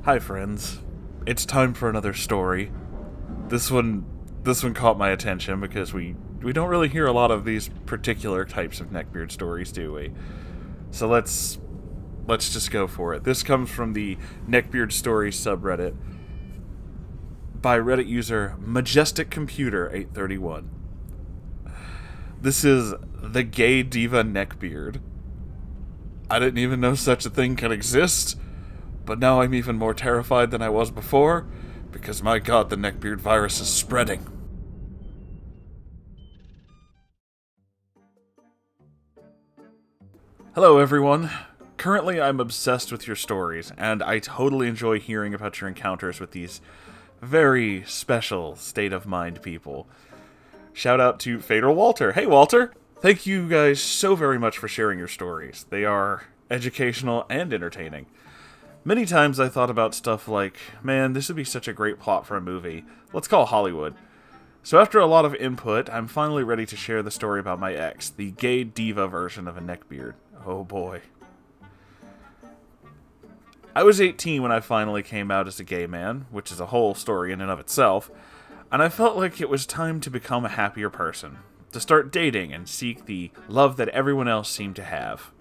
Hi friends, it's time for another story. This one caught my attention because we don't really hear a lot of these particular types of Neckbeard stories, do we? So let's just go for it. This comes from the Neckbeard Stories subreddit by Reddit user Majestic Computer 831. This is the gay diva Neckbeard. I didn't even know such a thing could exist. But now I'm even more terrified than I was before, because my god, the Neckbeard virus is spreading. Hello everyone. Currently I'm obsessed with your stories, and I totally enjoy hearing about your encounters with these very special state-of-mind people. Shout out to Fatal Walter. Hey Walter! Thank you guys so very much for sharing your stories. They are educational and entertaining. Many times I thought about stuff like, man, this would be such a great plot for a movie. Let's call Hollywood. So after a lot of input, I'm finally ready to share the story about my ex, the gay diva version of a neckbeard. Oh boy. I was 18 when I finally came out as a gay man, which is a whole story in and of itself, and I felt like it was time to become a happier person, to start dating and seek the love that everyone else seemed to have.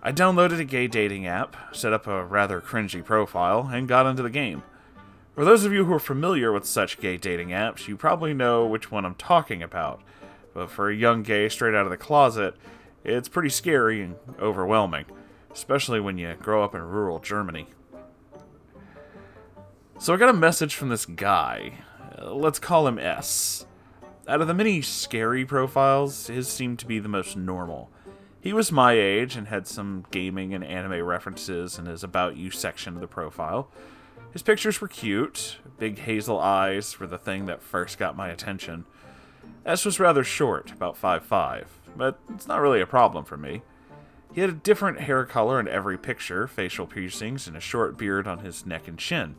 I downloaded a gay dating app, set up a rather cringy profile, and got into the game. For those of you who are familiar with such gay dating apps, you probably know which one I'm talking about. But for a young gay straight out of the closet, it's pretty scary and overwhelming, especially when you grow up in rural Germany. So I got a message from this guy. Let's call him S. Out of the many scary profiles, his seemed to be the most normal. He was my age and had some gaming and anime references in his About You section of the profile. His pictures were cute. Big hazel eyes were the thing that first got my attention. S was rather short, about 5'5", but it's not really a problem for me. He had a different hair color in every picture, facial piercings, and a short beard on his neck and chin.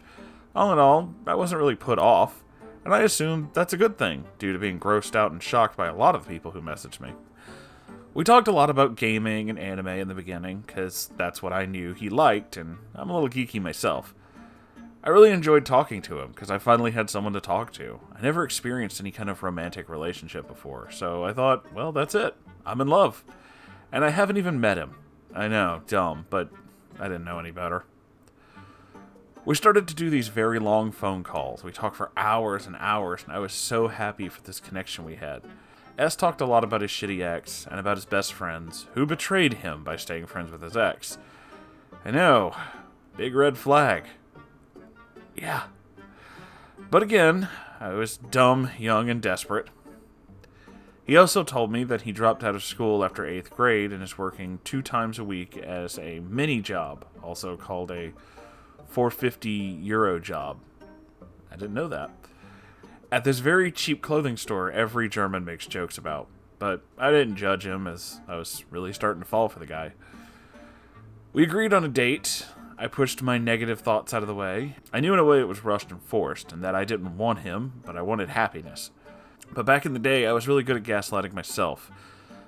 All in all, I wasn't really put off, and I assumed that's a good thing, due to being grossed out and shocked by a lot of people who messaged me. We talked a lot about gaming and anime in the beginning, because that's what I knew he liked, and I'm a little geeky myself. I really enjoyed talking to him, because I finally had someone to talk to. I never experienced any kind of romantic relationship before, so I thought, well, that's it. I'm in love. And I haven't even met him. I know, dumb, but I didn't know any better. We started to do these very long phone calls. We talked for hours and hours, and I was so happy for this connection we had. S talked a lot about his shitty ex, and about his best friends, who betrayed him by staying friends with his ex. I know, big red flag. Yeah. But again, I was dumb, young, and desperate. He also told me that he dropped out of school after 8th grade and is working 2 times a week as a mini job, also called a €450 job. I didn't know that. At this very cheap clothing store every German makes jokes about, but I didn't judge him as I was really starting to fall for the guy. We agreed on a date. I pushed my negative thoughts out of the way. I knew in a way it was rushed and forced, and that I didn't want him, but I wanted happiness. But back in the day, I was really good at gaslighting myself.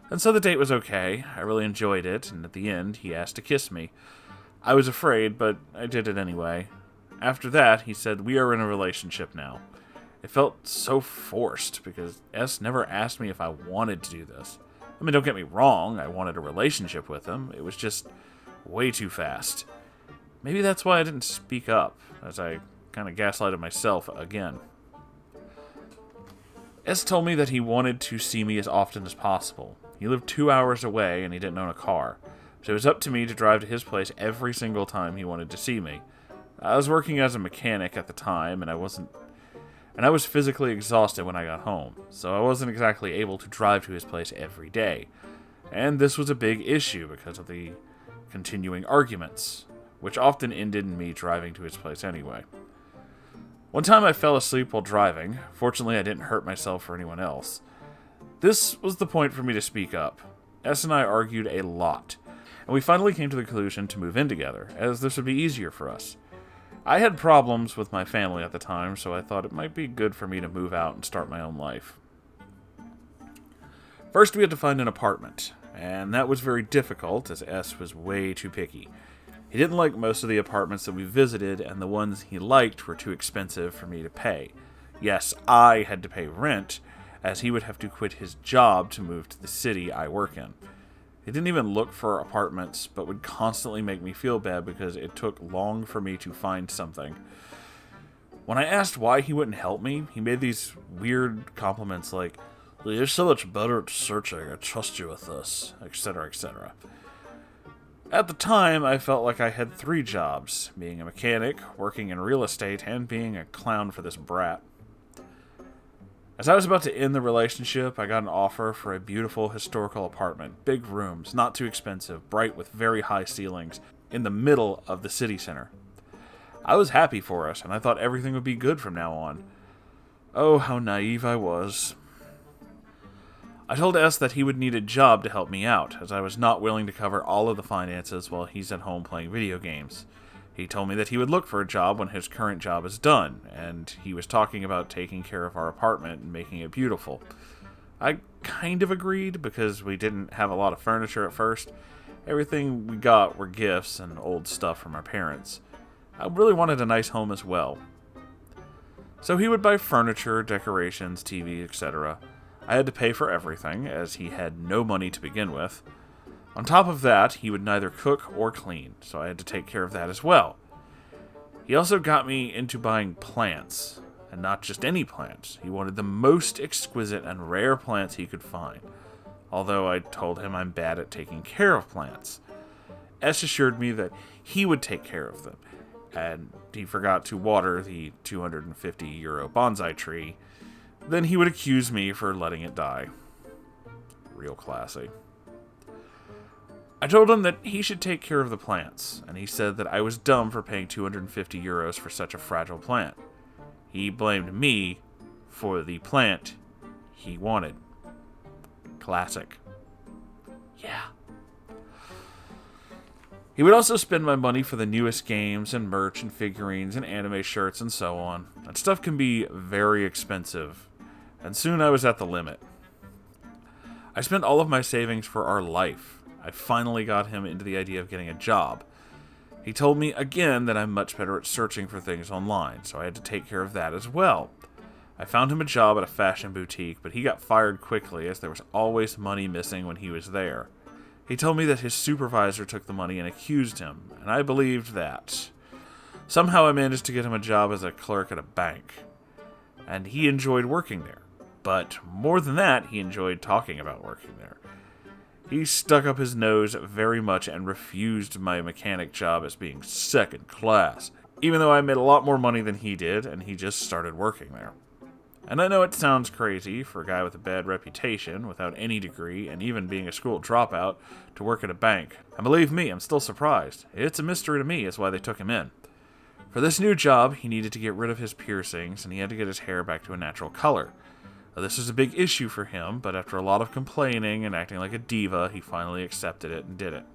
And so the date was okay. I really enjoyed it, and at the end, he asked to kiss me. I was afraid, but I did it anyway. After that, he said, "We are in a relationship now." It felt so forced, because S never asked me if I wanted to do this. I mean, don't get me wrong, I wanted a relationship with him. It was just way too fast. Maybe that's why I didn't speak up, as I kind of gaslighted myself again. S told me that he wanted to see me as often as possible. He lived 2 hours away, and he didn't own a car. So it was up to me to drive to his place every single time he wanted to see me. I was working as a mechanic at the time, and I was physically exhausted when I got home, so I wasn't exactly able to drive to his place every day. And this was a big issue because of the continuing arguments, which often ended in me driving to his place anyway. One time I fell asleep while driving. Fortunately, I didn't hurt myself or anyone else. This was the point for me to speak up. S and I argued a lot, and we finally came to the conclusion to move in together, as this would be easier for us. I had problems with my family at the time, so I thought it might be good for me to move out and start my own life. First, we had to find an apartment, and that was very difficult, as S was way too picky. He didn't like most of the apartments that we visited, and the ones he liked were too expensive for me to pay. Yes, I had to pay rent, as he would have to quit his job to move to the city I work in. He didn't even look for apartments, but would constantly make me feel bad because it took long for me to find something. When I asked why he wouldn't help me, he made these weird compliments like, "Well, you're so much better at searching, I trust you with this," etc., etc. At the time, I felt like I had 3 jobs, being a mechanic, working in real estate, and being a clown for this brat. As I was about to end the relationship, I got an offer for a beautiful historical apartment, big rooms, not too expensive, bright with very high ceilings, in the middle of the city center. I was happy for us, and I thought everything would be good from now on. Oh, how naive I was. I told S that he would need a job to help me out, as I was not willing to cover all of the finances while he's at home playing video games. He told me that he would look for a job when his current job is done, and he was talking about taking care of our apartment and making it beautiful. I kind of agreed, because we didn't have a lot of furniture at first. Everything we got were gifts and old stuff from our parents. I really wanted a nice home as well. So he would buy furniture, decorations, TV, etc. I had to pay for everything, as he had no money to begin with. On top of that, he would neither cook or clean, so I had to take care of that as well. He also got me into buying plants, and not just any plants. He wanted the most exquisite and rare plants he could find, although I told him I'm bad at taking care of plants. S assured me that he would take care of them, and he forgot to water the €250 bonsai tree. Then he would accuse me for letting it die. Real classy. I told him that he should take care of the plants, and he said that I was dumb for paying €250 for such a fragile plant. He blamed me for the plant he wanted. Classic. Yeah. He would also spend my money for the newest games and merch and figurines and anime shirts and so on. That stuff can be very expensive, and soon I was at the limit. I spent all of my savings for our life. I finally got him into the idea of getting a job. He told me again that I'm much better at searching for things online, so I had to take care of that as well. I found him a job at a fashion boutique, but he got fired quickly as there was always money missing when he was there. He told me that his supervisor took the money and accused him, and I believed that. Somehow I managed to get him a job as a clerk at a bank, and he enjoyed working there. But more than that, he enjoyed talking about working there. He stuck up his nose very much and refused my mechanic job as being second class, even though I made a lot more money than he did, and he just started working there. And I know it sounds crazy for a guy with a bad reputation, without any degree, and even being a school dropout, to work at a bank. And believe me, I'm still surprised. It's a mystery to me as why they took him in. For this new job, he needed to get rid of his piercings, and he had to get his hair back to a natural color. This was a big issue for him, but after a lot of complaining and acting like a diva, he finally accepted it and did it.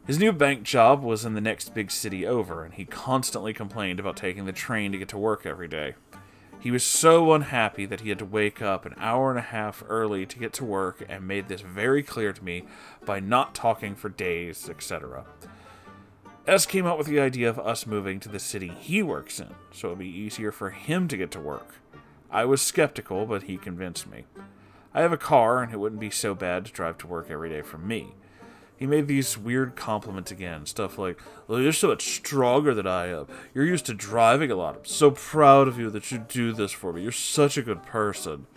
His new bank job was in the next big city over, and he constantly complained about taking the train to get to work every day. He was so unhappy that he had to wake up an hour and a half early to get to work, and made this very clear to me by not talking for days, etc. S came up with the idea of us moving to the city he works in, so it would be easier for him to get to work. I was skeptical, but he convinced me. I have a car, and it wouldn't be so bad to drive to work every day from me. He made these weird compliments again, stuff like, "Well, you're so much stronger than I am. You're used to driving a lot. I'm so proud of you that you do this for me. You're such a good person."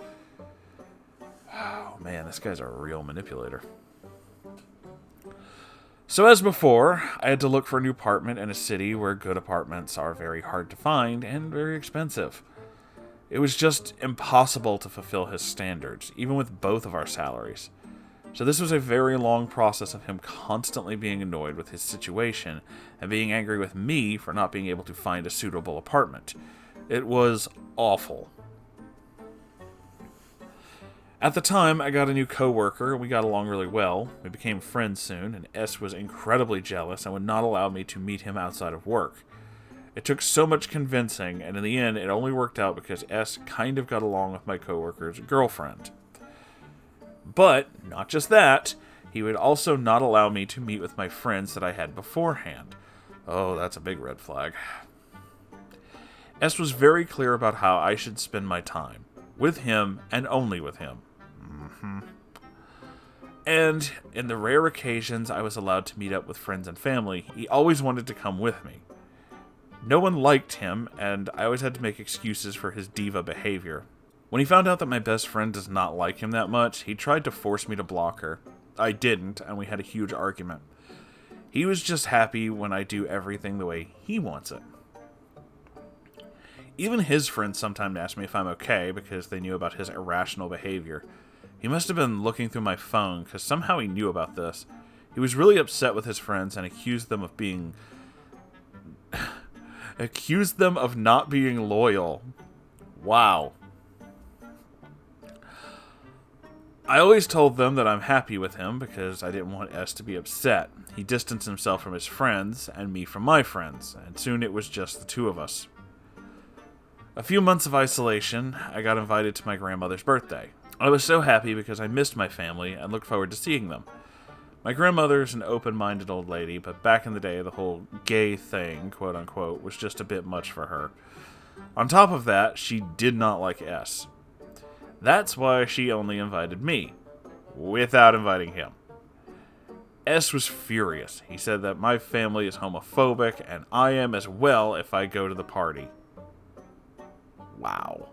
Oh man, this guy's a real manipulator. So as before, I had to look for a new apartment in a city where good apartments are very hard to find and very expensive. It was just impossible to fulfill his standards, even with both of our salaries. So this was a very long process of him constantly being annoyed with his situation and being angry with me for not being able to find a suitable apartment. It was awful. At the time, I got a new coworker, and we got along really well. We became friends soon, and S was incredibly jealous and would not allow me to meet him outside of work. It took so much convincing, and in the end, it only worked out because S kind of got along with my coworker's girlfriend. But, not just that, He would also not allow me to meet with my friends that I had beforehand. Oh, that's a big red flag. S was very clear about how I should spend my time. With him, and only with him. And in the rare occasions I was allowed to meet up with friends and family, he always wanted to come with me. No one liked him, and I always had to make excuses for his diva behavior. When he found out that my best friend does not like him that much, he tried to force me to block her. I didn't, and we had a huge argument. He was just happy when I do everything the way he wants it. Even his friends sometimes ask me if I'm okay because they knew about his irrational behavior. He must have been looking through my phone because somehow he knew about this. He was really upset with his friends and accused them of being... accused them of not being loyal. Wow. I always told them that I'm happy with him because I didn't want S to be upset. He distanced himself from his friends and me from my friends, and soon it was just the two of us. A few months of isolation, I got invited to my grandmother's birthday. I was so happy because I missed my family and looked forward to seeing them. My grandmother's an open-minded old lady, but back in the day, the whole gay thing, quote-unquote, was just a bit much for her. On top of that, she did not like S. That's why she only invited me, without inviting him. S was furious. He said that my family is homophobic, and I am as well if I go to the party. Wow.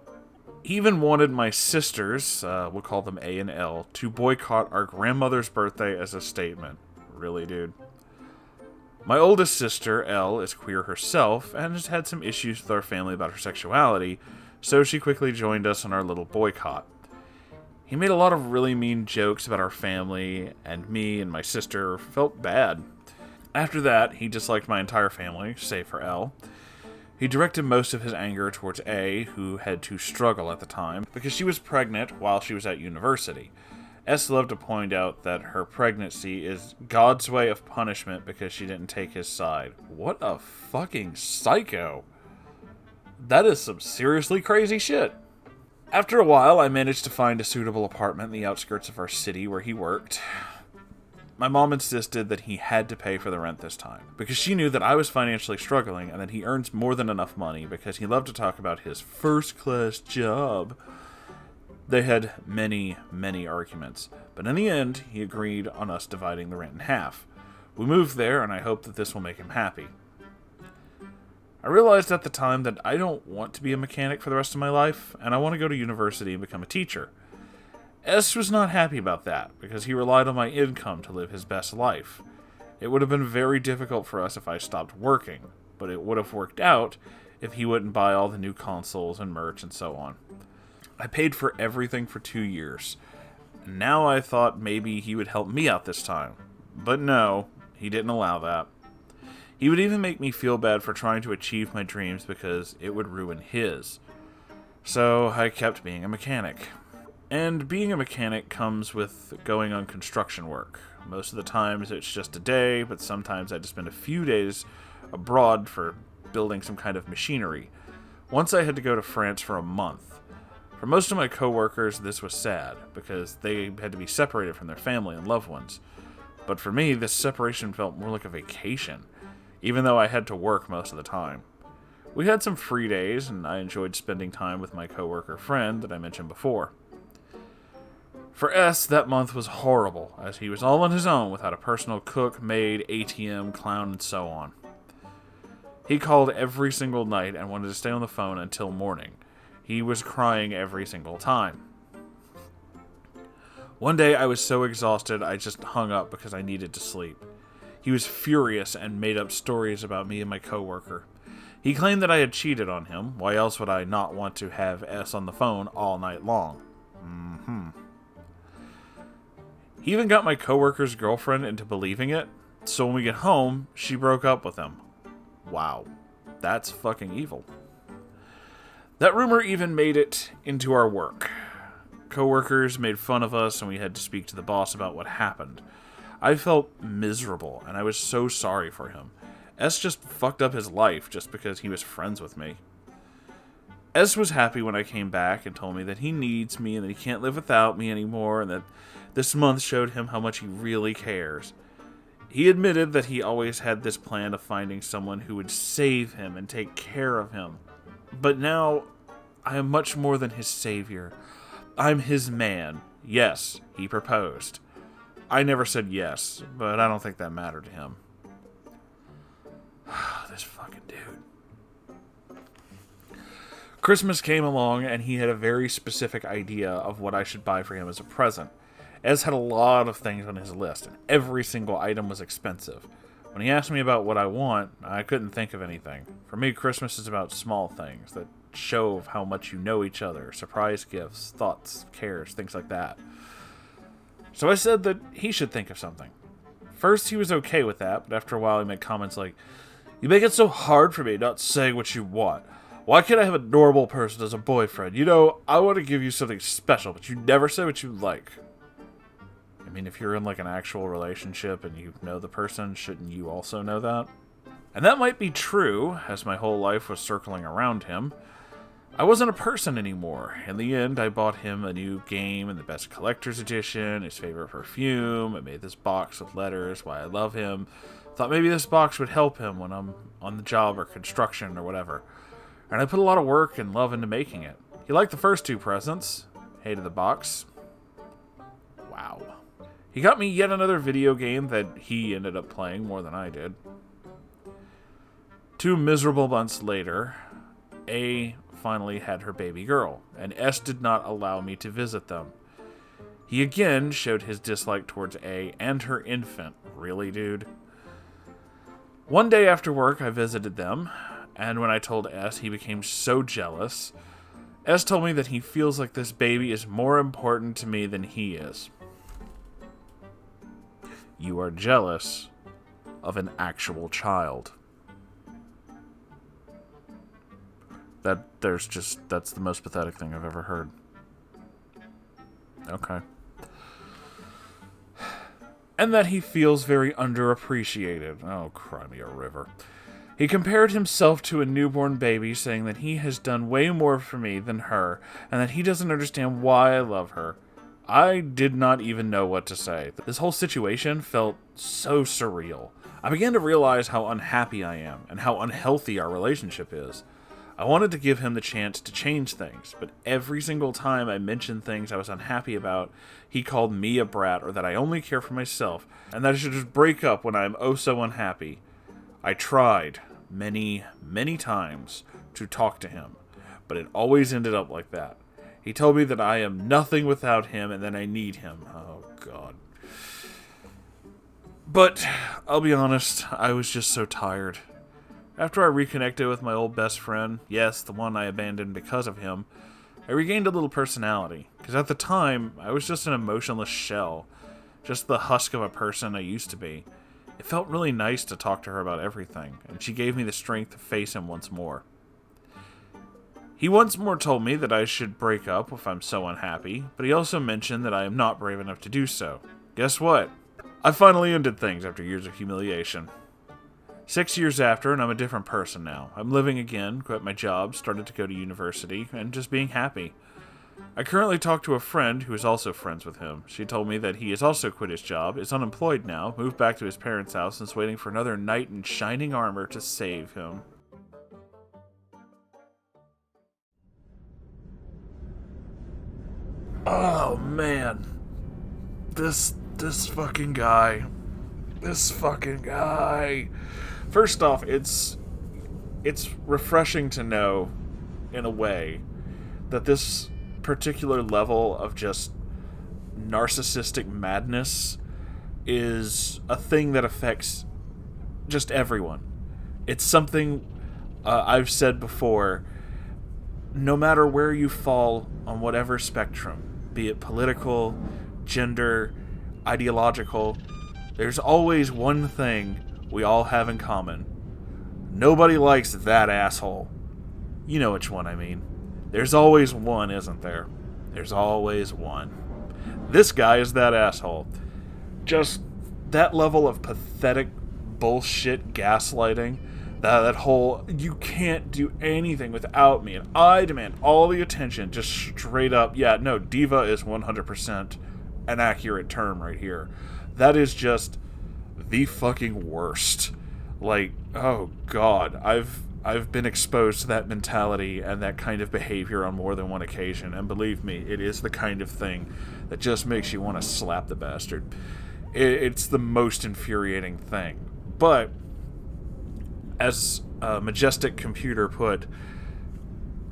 He even wanted my sisters, we'll call them A and L, to boycott our grandmother's birthday as a statement. Really, dude? My oldest sister, L, is queer herself, and has had some issues with our family about her sexuality, so she quickly joined us on our little boycott. He made a lot of really mean jokes about our family, and me and my sister felt bad. After that, he disliked my entire family, save for L. He directed most of his anger towards A, who had to struggle at the time, because she was pregnant while she was at university. S loved to point out that her pregnancy is God's way of punishment because she didn't take his side. What a fucking psycho. That is some seriously crazy shit. After a while, I managed to find a suitable apartment in the outskirts of our city where he worked. My mom insisted that he had to pay for the rent this time, because she knew that I was financially struggling and that he earns more than enough money because he loved to talk about his first-class job. They had many, many arguments, but in the end, he agreed on us dividing the rent in half. We moved there, and I hope that this will make him happy. I realized at the time that I don't want to be a mechanic for the rest of my life, and I want to go to university and become a teacher. S was not happy about that, because he relied on my income to live his best life. It would have been very difficult for us if I stopped working, but it would have worked out if he wouldn't buy all the new consoles and merch and so on. I paid for everything for 2 years. Now I thought maybe he would help me out this time. But no, he didn't allow that. He would even make me feel bad for trying to achieve my dreams because it would ruin his. So I kept being a mechanic. And being a mechanic comes with going on construction work. Most of the times it's just a day, but sometimes I just spend a few days abroad for building some kind of machinery. Once I had to go to France for a month. For most of my coworkers, this was sad, because they had to be separated from their family and loved ones. But for me, this separation felt more like a vacation, even though I had to work most of the time. We had some free days, and I enjoyed spending time with my coworker friend that I mentioned before. For S, that month was horrible, as he was all on his own without a personal cook, maid, ATM, clown, and so on. He called every single night and wanted to stay on the phone until morning. He was crying every single time. One day I was so exhausted I just hung up because I needed to sleep. He was furious and made up stories about me and my coworker. He claimed that I had cheated on him. Why else would I not want to have S on the phone all night long? He even got my coworker's girlfriend into believing it, so when we get home, she broke up with him. Wow, that's fucking evil. That rumor even made it into our work. Coworkers made fun of us, and we had to speak to the boss about what happened. I felt miserable, and I was so sorry for him. S just fucked up his life just because he was friends with me. S was happy when I came back and told me that he needs me and that he can't live without me anymore, and that this month showed him how much he really cares. He admitted that he always had this plan of finding someone who would save him and take care of him. But now, I am much more than his savior. I'm his man. Yes, he proposed. I never said yes, but I don't think that mattered to him. This fucking dude. Christmas came along, and he had a very specific idea of what I should buy for him as a present. Ez had a lot of things on his list, and every single item was expensive. When he asked me about what I want, I couldn't think of anything. For me, Christmas is about small things that show how much you know each other, surprise gifts, thoughts, cares, things like that. So I said that he should think of something. First, he was okay with that, but after a while he made comments like, "You make it so hard for me not saying what you want. Why can't I have a normal person as a boyfriend? You know, I want to give you something special, but you never say what you like." I mean, if you're in like an actual relationship and you know the person, shouldn't you also know that? And that might be true, as my whole life was circling around him. I wasn't a person anymore. In the end, I bought him a new game and the best collector's edition, his favorite perfume. I made this box with letters, why I love him. Thought maybe this box would help him when I'm on the job or construction or whatever. And I put a lot of work and love into making it. He liked the first two presents. Hated the box. Wow. He got me yet another video game that he ended up playing more than I did. 2 miserable months later, A finally had her baby girl, and S did not allow me to visit them. He again showed his dislike towards A and her infant. Really, dude? One day after work, I visited them, and when I told S, he became so jealous. S told me that he feels like this baby is more important to me than he is. You are jealous of an actual child. That's the most pathetic thing I've ever heard. Okay. And that he feels very underappreciated. Oh, cry me a river. He compared himself to a newborn baby, saying that he has done way more for me than her, and that he doesn't understand why I love her. I did not even know what to say. This whole situation felt so surreal. I began to realize how unhappy I am, and how unhealthy our relationship is. I wanted to give him the chance to change things, but every single time I mentioned things I was unhappy about, he called me a brat, or that I only care for myself, and that I should just break up when I am oh so unhappy. I tried many, many times to talk to him, but it always ended up like that. He told me that I am nothing without him and that I need him. Oh, God. But, I'll be honest, I was just so tired. After I reconnected with my old best friend, yes, the one I abandoned because of him, I regained a little personality. Because at the time, I was just an emotionless shell. Just the husk of a person I used to be. It felt really nice to talk to her about everything, and she gave me the strength to face him once more. He once more told me that I should break up if I'm so unhappy, but he also mentioned that I am not brave enough to do so. Guess what? I finally ended things after years of humiliation. 6 years after, and I'm a different person now. I'm living again, quit my job, started to go to university, and just being happy. I currently talk to a friend who is also friends with him. She told me that he has also quit his job, is unemployed now, moved back to his parents' house, and is waiting for another knight in shining armor to save him. Oh, man. This fucking guy. This fucking guy. First off, it's refreshing to know, in a way, that this particular level of just narcissistic madness is a thing that affects just everyone. It's something I've said before, no matter where you fall on whatever spectrum, be it political, gender, ideological, there's always one thing we all have in common. Nobody likes that asshole. You know which one I mean. There's always one, isn't there? There's always one. This guy is that asshole. Just that level of pathetic bullshit gaslighting That whole, you can't do anything without me, and I demand all the attention, just straight up, yeah, no, diva is 100% an accurate term right here. That is just the fucking worst. Like, oh god, I've been exposed to that mentality and that kind of behavior on more than one occasion, and believe me, it is the kind of thing that just makes you want to slap the bastard. It's the most infuriating thing. But as a Majestic Computer put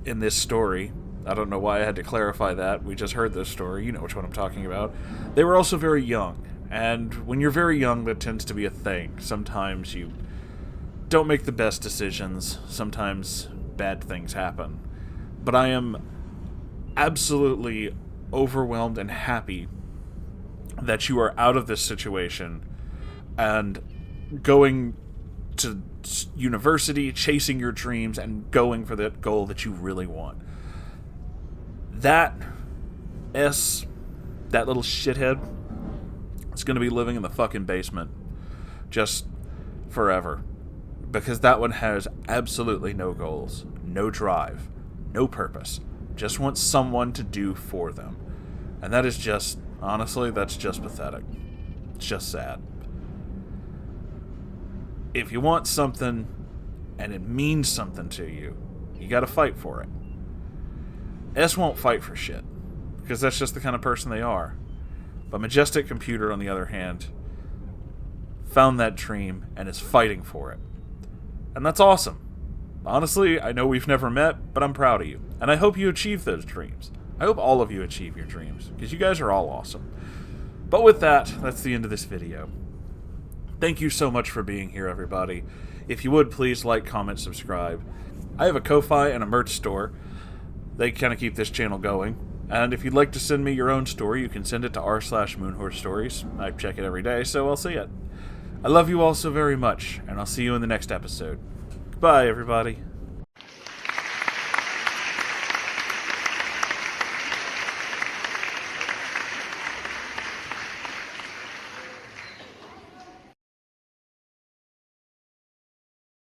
in this story, I don't know why I had to clarify that. We just heard this story. You know which one I'm talking about. They were also very young. And when you're very young, that tends to be a thing. Sometimes you don't make the best decisions. Sometimes bad things happen. But I am absolutely overwhelmed and happy that you are out of this situation and going to university, chasing your dreams, and going for that goal that you really want. That little shithead, is going to be living in the fucking basement just forever. Because that one has absolutely no goals, no drive, no purpose. Just wants someone to do for them. And that is just, honestly, that's just pathetic. It's just sad. If you want something, and it means something to you, you gotta fight for it. S won't fight for shit, because that's just the kind of person they are. But Majestic Computer, on the other hand, found that dream and is fighting for it. And that's awesome. Honestly, I know we've never met, but I'm proud of you. And I hope you achieve those dreams. I hope all of you achieve your dreams, because you guys are all awesome. But with that, that's the end of this video. Thank you so much for being here, everybody. If you would, please like, comment, subscribe. I have a Ko-Fi and a merch store. They kind of keep this channel going. And if you'd like to send me your own story, you can send it to r/Moonhorse Stories. I check it every day, so I'll see it. I love you all so very much, and I'll see you in the next episode. Goodbye, everybody.